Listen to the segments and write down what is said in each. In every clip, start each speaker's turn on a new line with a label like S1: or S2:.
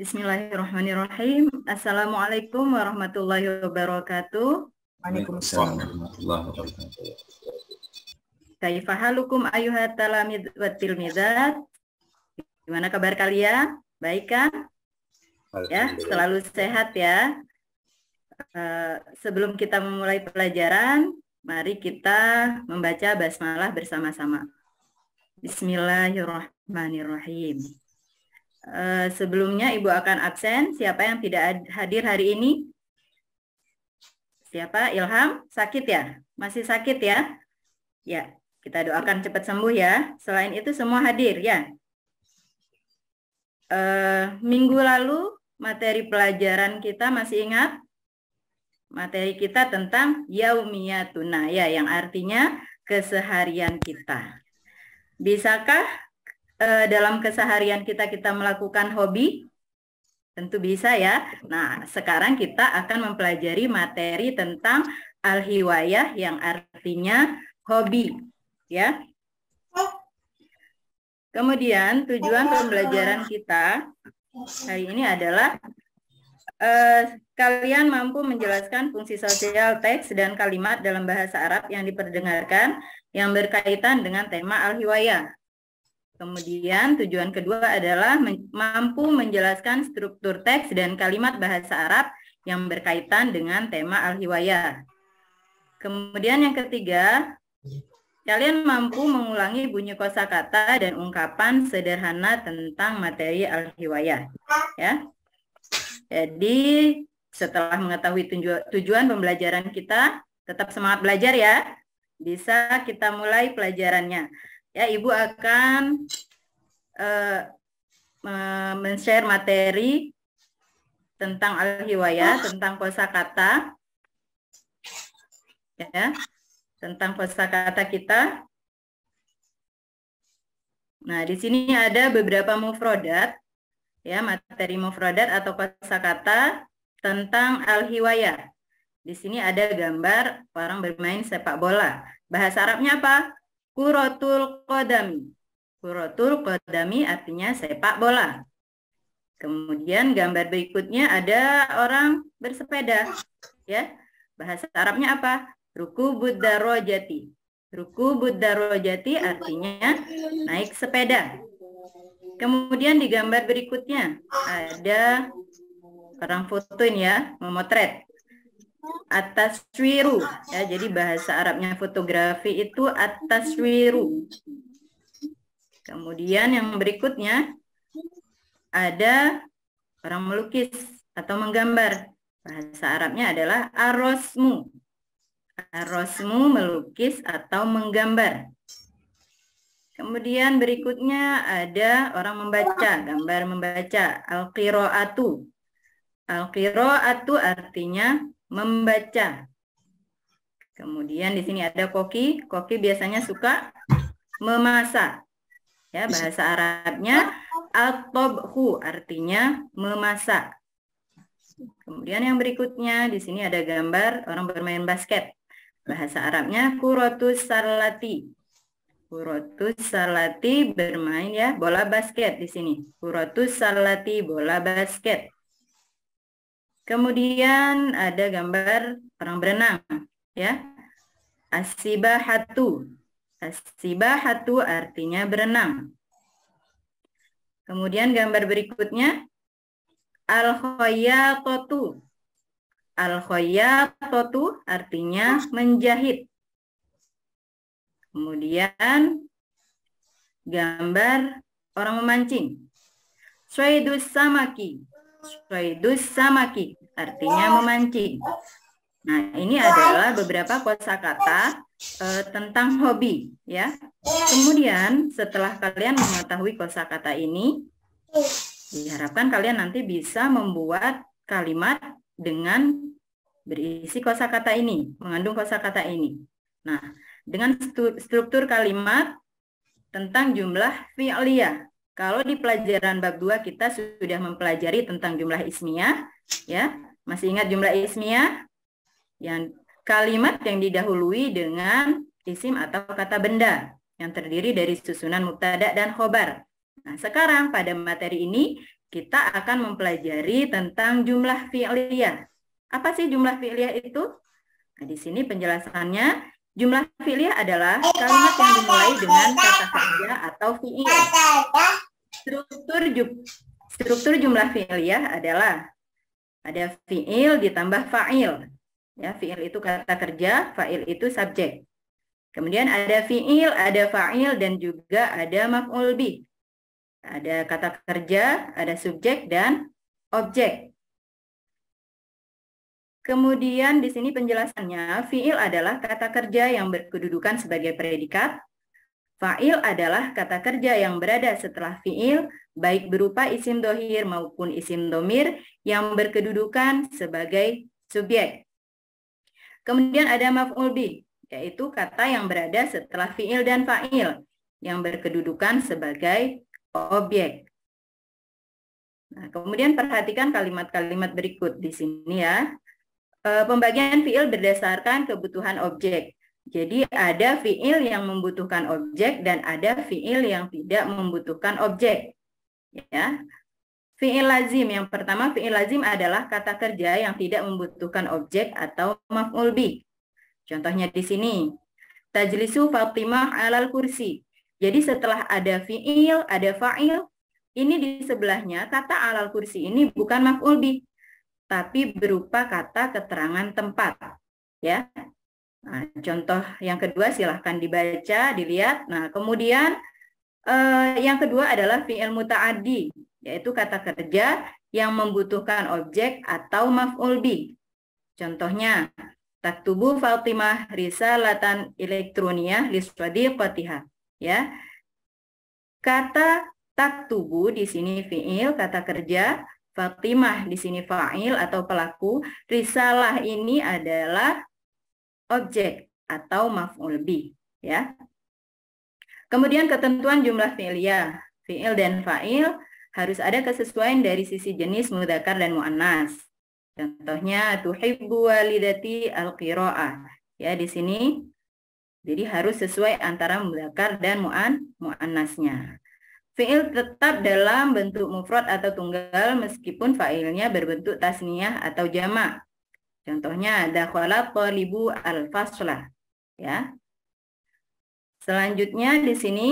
S1: Bismillahirrahmanirrahim. Assalamualaikum warahmatullahi wabarakatuh.
S2: Waalaikumsalam warahmatullahi wabarakatuh.
S1: Kaifa halukum ayuhat talamid wa tilmidat? Gimana kabar kalian? Baik kan? Ya, selalu sehat ya. Sebelum kita memulai pelajaran, mari kita membaca basmalah bersama-sama. Bismillahirrahmanirrahim. Sebelumnya Ibu akan absen. Siapa yang tidak hadir hari ini? Siapa? Ilham? Sakit ya? Masih sakit ya? Ya, kita doakan cepat sembuh ya. Selain itu semua hadir ya. Minggu lalu materi pelajaran kita masih ingat? Materi kita tentang yaumiyatuna ya, yang artinya keseharian kita. Bisakah dalam keseharian kita melakukan hobi? Tentu bisa ya. Nah, sekarang kita akan mempelajari materi tentang al-hiwayah yang artinya hobi, ya. Kemudian tujuan pembelajaran kita hari ini adalah kalian mampu menjelaskan fungsi sosial teks dan kalimat dalam bahasa Arab yang diperdengarkan yang berkaitan dengan tema al-hiwayah. Kemudian tujuan kedua adalah mampu menjelaskan struktur teks dan kalimat bahasa Arab yang berkaitan dengan tema al-hiwayah. Kemudian yang ketiga, kalian mampu mengulangi bunyi kosakata dan ungkapan sederhana tentang materi al-hiwayah. Ya. Jadi setelah mengetahui tujuan pembelajaran kita, tetap semangat belajar ya. Bisa kita mulai pelajarannya. Ya, Ibu akan men-share materi tentang al-hiwayah, tentang kosakata, ya, tentang kosakata kita. Nah, di sini ada beberapa mufrodat, ya, materi mufrodat atau kosakata tentang al-hiwayah. Di sini ada gambar orang bermain sepak bola. Bahasa Arabnya apa? Kuratul qadami. Kuratul qadami artinya sepak bola. Kemudian gambar berikutnya ada orang bersepeda. Ya, bahasa Arabnya apa? Rukubud darajati. Rukubud darajati artinya naik sepeda. Kemudian di gambar berikutnya ada orang fotoin ya, memotret. At-taswiru, ya, jadi bahasa Arabnya fotografi itu at-taswiru. Kemudian yang berikutnya ada orang melukis atau menggambar. Bahasa Arabnya adalah ar-rasmu. Ar-rasmu melukis atau menggambar. Kemudian berikutnya ada orang membaca, gambar membaca, al-qiraatu. Al-qiraatu artinya membaca. Kemudian di sini ada koki. Koki biasanya suka memasak. Ya, bahasa Arabnya at-tabhu artinya memasak. Kemudian yang berikutnya di sini ada gambar orang bermain basket. Bahasa Arabnya kuratus salati. Kuratus salati bermain ya bola basket di sini. Kuratus salati bola basket. Kemudian ada gambar orang berenang, ya. As-sibahatu. As-sibahatu artinya berenang. Kemudian gambar berikutnya al-khayyatatu. Al-khayyatatu artinya menjahit. Kemudian gambar orang memancing. Swaidus samaki. Swaidus samaki artinya memancing. Nah, ini adalah beberapa kosakata tentang hobi, ya. Kemudian setelah kalian mengetahui kosakata ini, diharapkan kalian nanti bisa membuat kalimat dengan berisi kosakata ini, mengandung kosakata ini. Nah, dengan struktur kalimat tentang jumlah fi'liyah. Kalau di pelajaran bab 2 kita sudah mempelajari tentang jumlah ismiyah, ya. Masih ingat jumlah ismiyah? Yang kalimat yang didahului dengan isim atau kata benda yang terdiri dari susunan mubtada dan khobar. Nah, sekarang pada materi ini kita akan mempelajari tentang jumlah fi'liyah. Apa sih jumlah fi'liyah itu? Nah, di sini penjelasannya, jumlah fi'liyah adalah kalimat yang dimulai dengan kata kerja atau fi'il. Struktur jumlah fi'liyah adalah ada fi'il ditambah fa'il. Ya, fi'il itu kata kerja, fa'il itu subjek. Kemudian ada fi'il, ada fa'il, dan juga ada maf'ul bih. Ada kata kerja, ada subjek dan objek. Kemudian di sini penjelasannya, fi'il adalah kata kerja yang berkedudukan sebagai predikat. Fa'il adalah kata kerja yang berada setelah fi'il, baik berupa isim dohir maupun isim domir yang berkedudukan sebagai subjek. Kemudian ada maf'ul bih, yaitu kata yang berada setelah fi'il dan fa'il yang berkedudukan sebagai objek. Nah, kemudian perhatikan kalimat-kalimat berikut di sini ya. Pembagian fi'il berdasarkan kebutuhan objek. Jadi ada fi'il yang membutuhkan objek dan ada fi'il yang tidak membutuhkan objek. Ya. Fi'il lazim yang pertama, fi'il lazim adalah kata kerja yang tidak membutuhkan objek atau maf'ul bih. Contohnya di sini, tajlisu Fatimah alal kursi. Jadi setelah ada fi'il, ada fa'il, ini di sebelahnya kata alal kursi ini bukan maf'ul bih, tapi berupa kata keterangan tempat. Ya. Nah, contoh yang kedua silahkan dibaca, dilihat. Nah, kemudian yang kedua adalah fi'il muta'addi, yaitu kata kerja yang membutuhkan objek atau maf'ul bih. Contohnya, taktubu Fatimah risalatan elektroniyah liswadiqatiha. Ya. Kata taktubu di sini fi'il, kata kerja, Fatimah di sini fa'il atau pelaku, risalah ini adalah objek atau maf'ul bih, ya. Kemudian ketentuan jumlah fi'liyah, fi'il dan fa'il harus ada kesesuaian dari sisi jenis mudzakkar dan muannas. Contohnya tuhibbu walidati al-qira'ah. Ya, di sini jadi harus sesuai antara mudzakkar dan muannasnya. Fi'il tetap dalam bentuk mufrad atau tunggal meskipun fa'ilnya berbentuk tasniyah atau jamak. Contohnya dakhala thalibu al-fasla. Ya. Selanjutnya di sini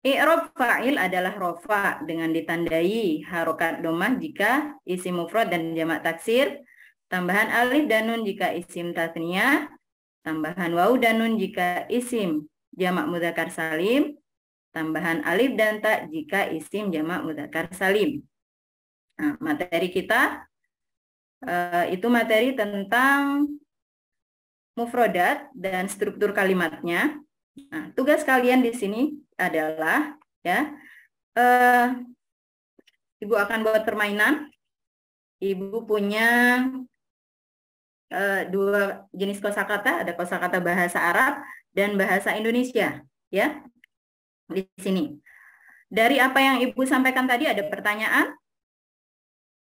S1: i'rab fa'il adalah rofa dengan ditandai harokat dhammah jika isim mufrad dan jamak taksir, tambahan alif dan nun jika isim tasniyah, tambahan waw dan nun jika isim jamak mudzakkar salim, tambahan alif dan ta jika isim jamak mudzakkar salim. Nah, materi kita itu materi tentang mufrodat dan struktur kalimatnya. Nah, tugas kalian di sini adalah ya, Ibu akan buat permainan. Ibu punya dua jenis kosakata, ada kosakata bahasa Arab dan bahasa Indonesia, ya. Di sini. Dari apa yang Ibu sampaikan tadi ada pertanyaan?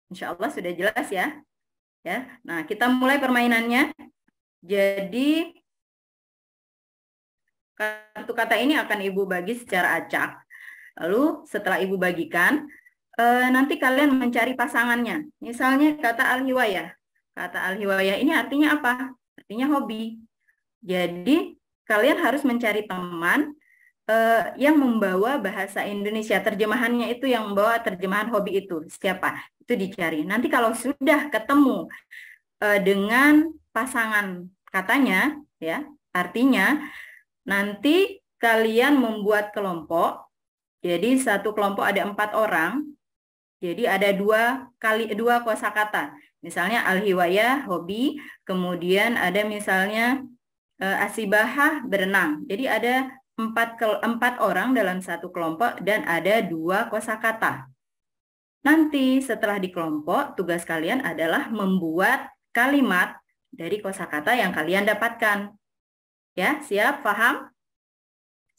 S1: Insya Allah sudah jelas ya. Ya. Nah, kita mulai permainannya. Jadi kartu kata ini akan Ibu bagi secara acak. Lalu setelah Ibu bagikan, nanti kalian mencari pasangannya. Misalnya kata al-hiwayah. Kata al-hiwayah ini artinya apa? Artinya hobi. Jadi kalian harus mencari teman yang membawa bahasa Indonesia. Terjemahannya itu yang membawa terjemahan hobi itu. Siapa? Itu dicari. Nanti kalau sudah ketemu dengan pasangan katanya, ya, artinya nanti kalian membuat kelompok. Jadi satu kelompok ada 4 orang. Jadi ada dua kosakata. Misalnya al-hiwayah hobi, kemudian ada misalnya asibahah berenang. Jadi ada 4 orang dalam satu kelompok dan ada 2 kosakata. Nanti setelah di kelompok, tugas kalian adalah membuat kalimat dari kosakata yang kalian dapatkan. Ya, siap? Paham?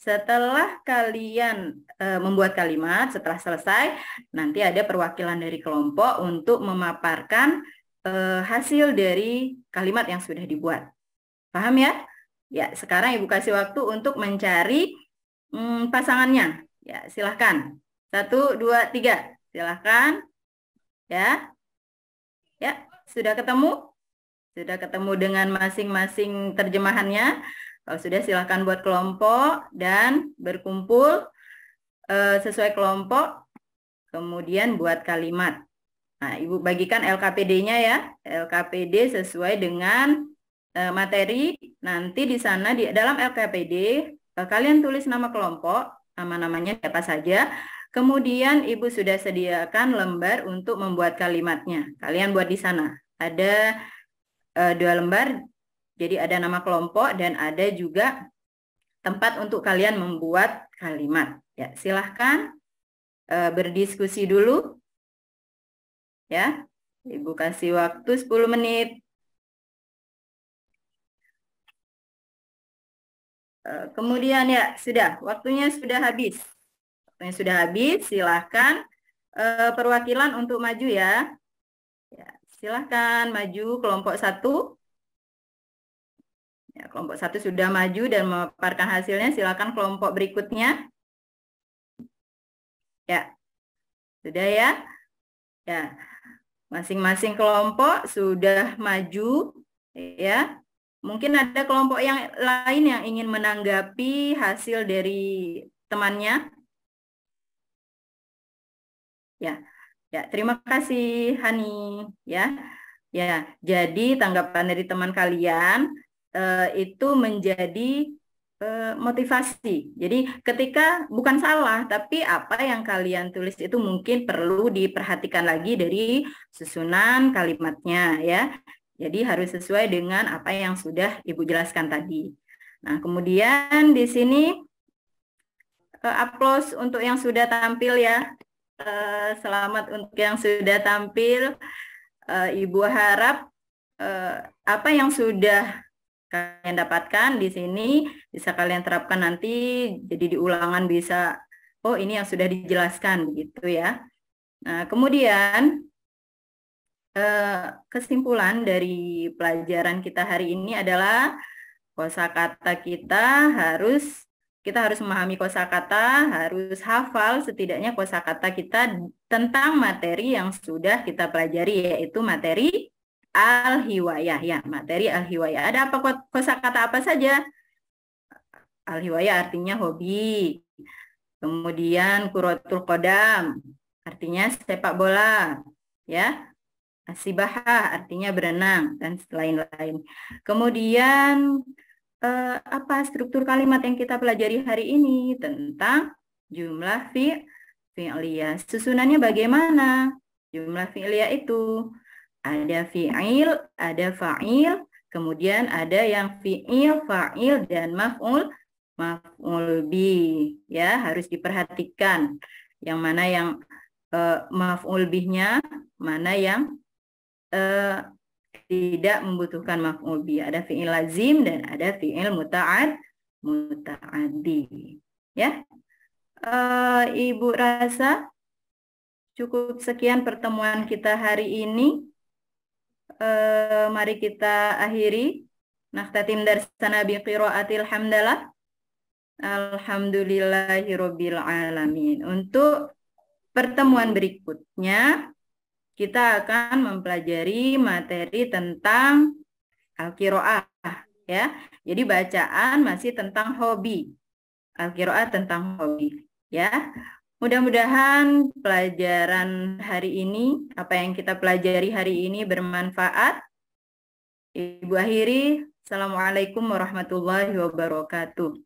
S1: Setelah kalian membuat kalimat, setelah selesai, nanti ada perwakilan dari kelompok untuk memaparkan hasil dari kalimat yang sudah dibuat. Paham ya? Ya, sekarang Ibu kasih waktu untuk mencari pasangannya. Ya, silahkan. 1, 2, 3. Silahkan. Ya. Ya, sudah ketemu? Sudah ketemu dengan masing-masing terjemahannya? Kalau sudah, silahkan buat kelompok dan berkumpul sesuai kelompok, kemudian buat kalimat. Nah, Ibu bagikan LKPD-nya ya. LKPD sesuai dengan materi. Nanti di sana, di dalam LKPD, kalian tulis nama kelompok, nama-namanya siapa saja. Kemudian Ibu sudah sediakan lembar untuk membuat kalimatnya. Kalian buat di sana. Ada 2 lembar, jadi ada nama kelompok dan ada juga tempat untuk kalian membuat kalimat. Ya, silahkan berdiskusi dulu. Ya, Ibu kasih waktu 10 menit. Kemudian ya, waktunya sudah habis. Waktunya sudah habis, silahkan perwakilan untuk maju ya. Ya, silahkan maju kelompok 1. Ya, kelompok 1 sudah maju dan memaparkan hasilnya. Silahkan kelompok berikutnya. Ya, sudah ya. Ya, masing-masing kelompok sudah maju. Ya, mungkin ada kelompok yang lain yang ingin menanggapi hasil dari temannya. Ya, ya, terima kasih Hani. Ya, ya. Jadi tanggapan dari teman kalian itu menjadi motivasi. Jadi ketika bukan salah, tapi apa yang kalian tulis itu mungkin perlu diperhatikan lagi dari susunan kalimatnya ya. Jadi harus sesuai dengan apa yang sudah Ibu jelaskan tadi. Nah, kemudian di sini aplaus untuk yang sudah tampil ya. Selamat untuk yang sudah tampil. Ibu harap apa yang sudah kalian dapatkan di sini bisa kalian terapkan nanti, jadi di ulangan bisa, oh ini yang sudah dijelaskan begitu ya. Nah, kemudian kesimpulan dari pelajaran kita hari ini adalah kosakata kita harus memahami kosakata, harus hafal setidaknya kosakata kita tentang materi yang sudah kita pelajari, yaitu materi al-hiwayah ya, materi al-hiwayah. Ada apa kosakata apa saja? Al-hiwayah artinya hobi. Kemudian kuratul qadam artinya sepak bola, ya. Asibahah artinya berenang dan lain-lain. Kemudian apa struktur kalimat yang kita pelajari hari ini tentang jumlah fi'liyah. Susunannya bagaimana? Jumlah fi'liyah itu ada fi'il, ada fa'il, kemudian ada yang fi'il, fa'il, dan maf'ul bi. Ya, harus diperhatikan yang mana yang maf'ul bihnya, mana yang tidak membutuhkan maf'ul bi. Ada fi'il lazim dan ada fi'il muta'addi. Ya, Ibu rasa cukup sekian pertemuan kita hari ini. Mari kita akhiri. Nakhtatim darsana biqiraatil hamdalah. Alhamdulillahirabbil alamin. Untuk pertemuan berikutnya kita akan mempelajari materi tentang al-qiraah ya. Jadi bacaan masih tentang hobi. Al-qiraah tentang hobi ya. Mudah-mudahan pelajaran hari ini, apa yang kita pelajari hari ini bermanfaat. Ibu akhiri, Assalamualaikum warahmatullahi wabarakatuh.